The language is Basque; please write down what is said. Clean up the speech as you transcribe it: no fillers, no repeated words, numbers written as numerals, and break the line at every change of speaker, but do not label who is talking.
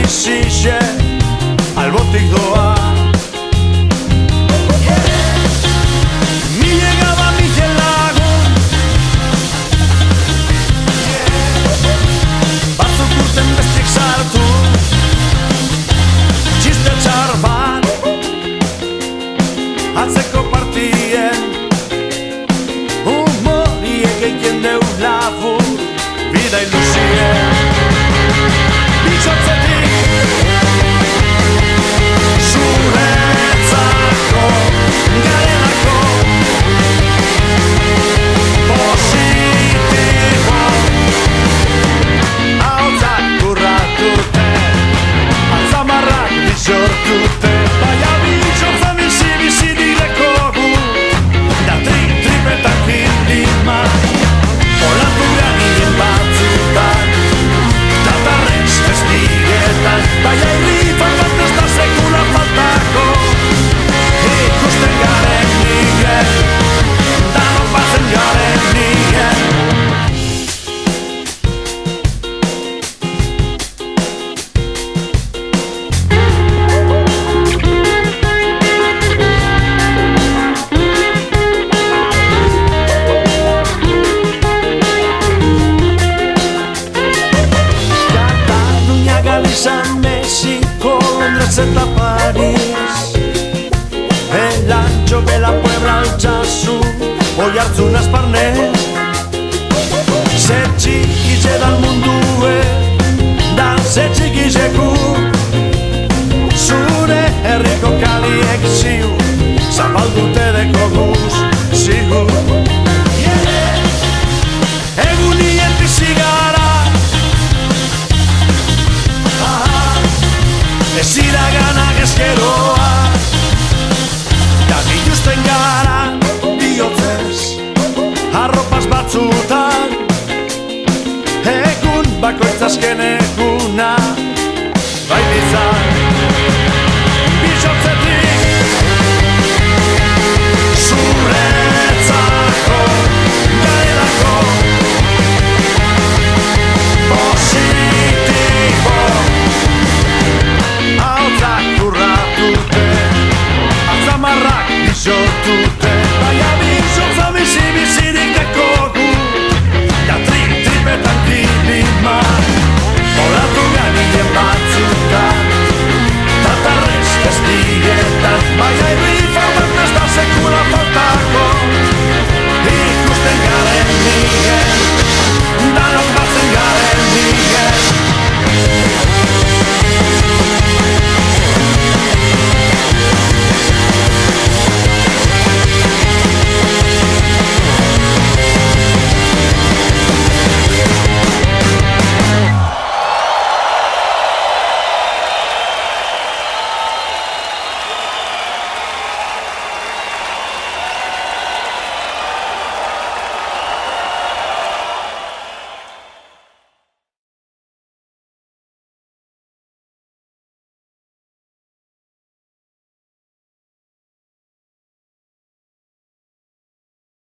bizixe albotik doa. Mile gaba, mile lagun, batzuk urten bestiek sartu, txiste txar bat atzeko partien, humoriek egin deu labur bida ilusien. Bitzotzetik zuretzako garenako positibo ahotsak urratute, atzamarrak bizortute, baina bitzotza bizi direkogu da tripetan filima olatu gani batzutan tatarrez festiguetan, baina irritan bat ez da sekula faltako ikusten garen nien, danon batzen garen nien. Katalunia, Galiza, México, Londres eta Paris, Elantxo, Bela, Puebla, Altsasu, Oiartzun, Asparne, zer txiki zedan mundue